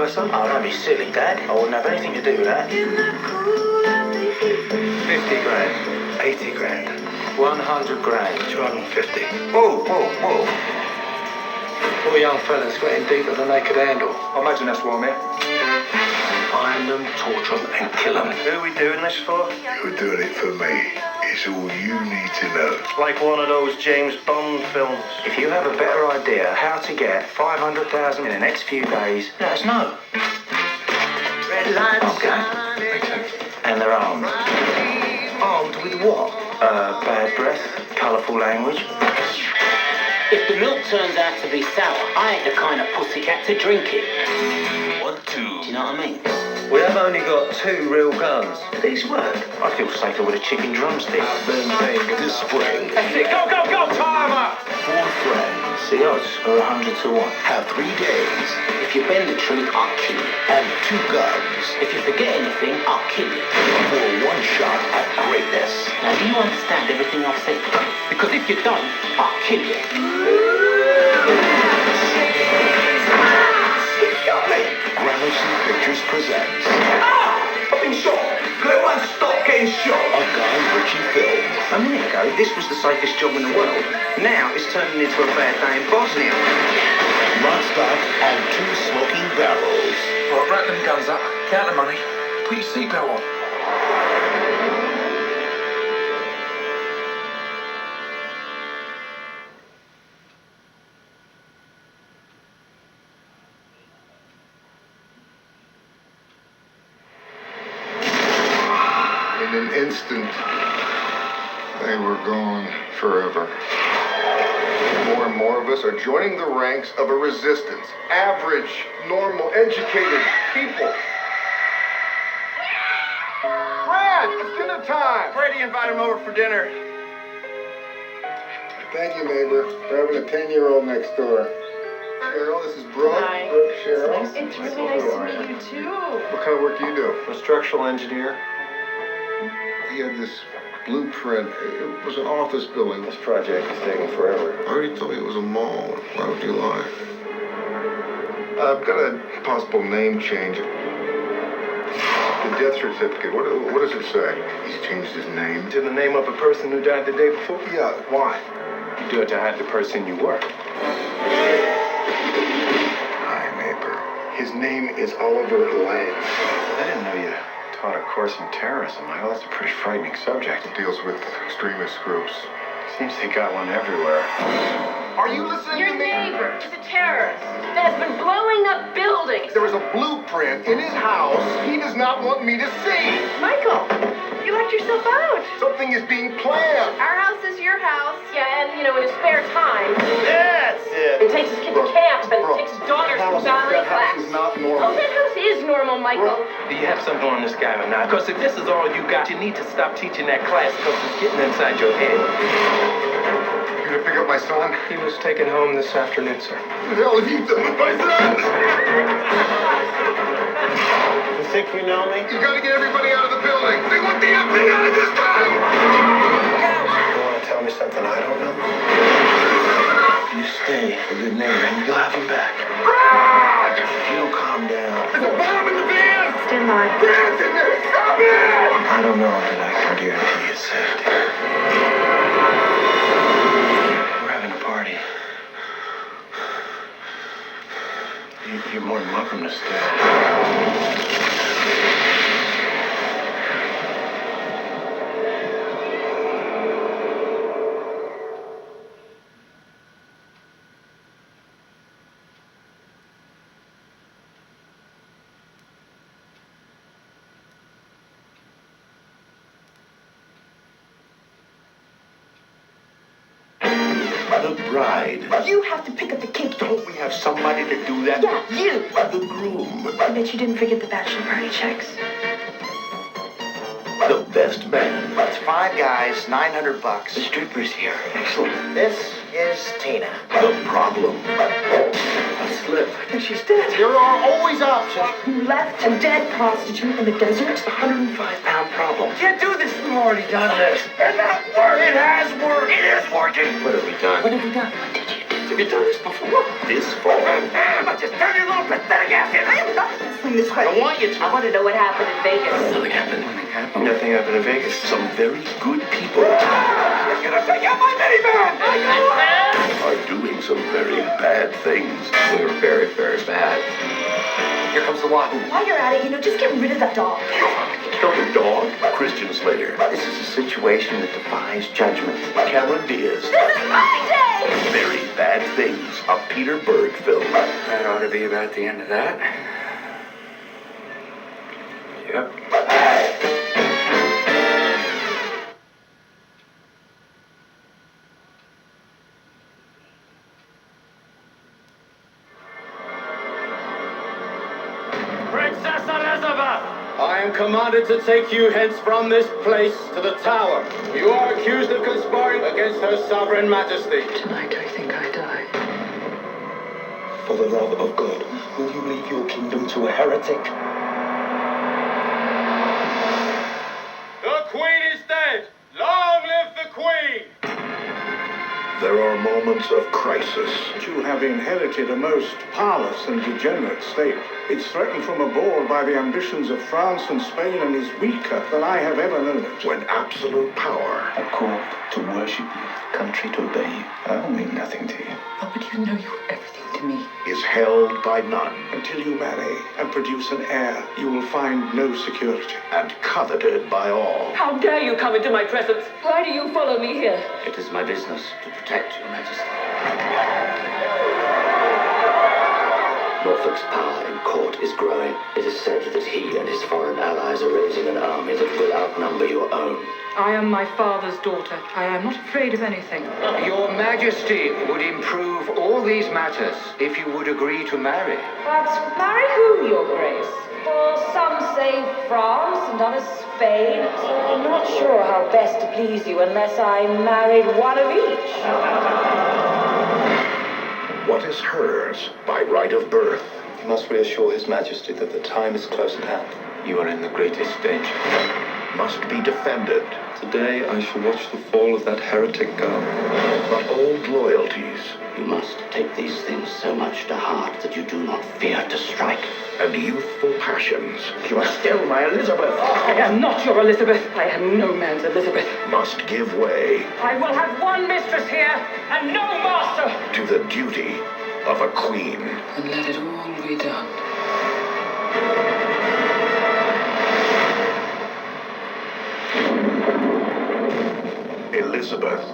versa? Oh, don't be silly, Dad. I wouldn't have anything to do with that. 50 grand. 80 grand. 100 grand. 250. Whoa, whoa, whoa. Poor young fella's got in deeper than they could handle. I imagine that's why I'm here. Find them, torture them, and kill them. Who are we doing this for? You're doing it for me. It's all you need to know. Like one of those James Bond films. If you have a better idea how to get 500,000 in the next few days, let us know. Red lights. Okay. Makes sense. And they're armed. Armed with what? Bad breath, colourful language. If the milk turns out to be sour, I ain't the kind of pussycat to drink it. 1, 2. Do you know what I mean? We have only got 2 real guns. Do these work? I feel safer with a chicken drumstick. This spring, That's it. Go, go, go! Time up! 4 friends The odds are 100 to 1. have 3 days If you bend the truth, I'll kill you. and 2 guns If you forget anything, I'll kill you. for one shot at greatness. Now, do you understand everything I've said? Because if you don't, I'll kill you. Gramercy Pictures presents I've been shot. No one stop getting shot. a Guy Ritchie film. A minute ago, this was the safest job in the world. Now it's turning into a bad day in Bosnia. Lock, stock, and 2 smoking barrels. Right, wrap them guns up. Count the money. Put your seatbelt on. In an instant, they were gone forever. More and more of us are joining the ranks of a resistance. Average, normal, educated people. Brad, it's dinner time. Brady invited him over for dinner. Thank you, neighbor, for having a 10-year-old next door. Cheryl, this is Brooke. Hi. Brooke, Cheryl. It's really nice to meet you too. What kind of work do you do? I'm a structural engineer. He had this blueprint. It was an office building. This project is taking forever. I already told you it was a mall. Why would you lie? I've got a possible name change. The death certificate, what does it say? He's changed his name. To the name of a person who died the day before? Yeah, why? You do it to hide the person you were. Hi, neighbor. His name is Oliver Lang. I didn't know you taught a course in terrorism, Michael. That's a pretty frightening subject. He deals with extremist groups. Seems they got one everywhere. Are you listening Your to me? neighbor is a terrorist that has been blowing up buildings. There is a blueprint in his house he does not want me to see. Michael, you locked yourself out. Something is being planned. Our house is your house. Yeah, and in his spare time, That's he it! takes his kid to camp and takes his daughters to ballet That house class. is not Oh, normal. that house is normal, Michael. Do you have something on this guy or not? Because if this is all you got, you need to stop teaching that class because it's getting inside your head. You gonna pick up my son? He was taken home this afternoon, sir. What the hell have you done with my son? You think you know me? You gotta get everybody out of the building. They want the FBI this time. You want to tell me something I don't know? You stay a good neighbor and you'll have him back. If you don't calm down, There's a bomb in the van. Stand by. Brad's in there. Stop it. I don't know that I can guarantee his safety. We're having a party. You're more than welcome to stay. The bride. You have to pick up the cake. Don't we have somebody to do that? Yeah, you. The groom. I bet you didn't forget the bachelor party checks. The best man. It's 5 guys, $900. The stripper's here. Excellent. This is Tina. The problem. A slip. I think she's dead. There are always options. You left a dead prostitute in the desert. It's a 105-pound problem. Can't do this. We've already done this. And that worked. It has worked. It is working. What have we done? What have we done? What did you do? Have you done this before? This fall. I just turned your little pathetic ass in. I am not Wrestling this way. I don't want you to. I want to know what happened in Vegas. Nothing happened. Nothing happened in Vegas. Some very good people You're gonna take out my minivan! are doing some very bad things. We were very, very bad. Here comes the Wahoo. While you're at it, just get rid of that dog. Killed a dog. Christian Slater. This is a situation that defies judgment. Cameron Diaz. This is my day! Very Bad Things, a Peter Berg film. That ought to be about the end of that. Yep. Princess Elizabeth! I am commanded to take you hence from this place to the Tower. You are accused of conspiring against her sovereign majesty. Tonight I think I die. For the love of God, will you leave your kingdom to a heretic? The Queen is dead! Long live the Queen! There are moments of crisis. You have inherited a most powerless and degenerate state. It's threatened from abroad by the ambitions of France and Spain and is weaker than I have ever known it. When absolute power A court to worship you, a country to obey you. I'll mean nothing to you. Oh, but you know you're everything to me. is held by none Until you marry and produce an heir, you will find no security. and coveted by all. How dare you come into my presence? Why do you follow me here? It is my business to protect your majesty. Norfolk's power in court is growing. It is said that he and his foreign allies are raising an army that will outnumber your own. I am my father's daughter. I am not afraid of anything. Your Majesty would improve all these matters if you would agree to marry. But marry whom, Your Grace? For some say France and others Spain. So I'm not sure how best to please you unless I married one of each. What is hers by right of birth You must reassure His Majesty that the time is close at hand. You are in the greatest danger. must be defended. Today I shall watch the fall of that heretic girl. But old loyalties You must take these things so much to heart that you do not fear to strike. and youthful passions You are still my Elizabeth. I am not your Elizabeth. I am no man's Elizabeth. must give way I will have one mistress here and no master. to the duty of a queen. And let it all be done. Elizabeth.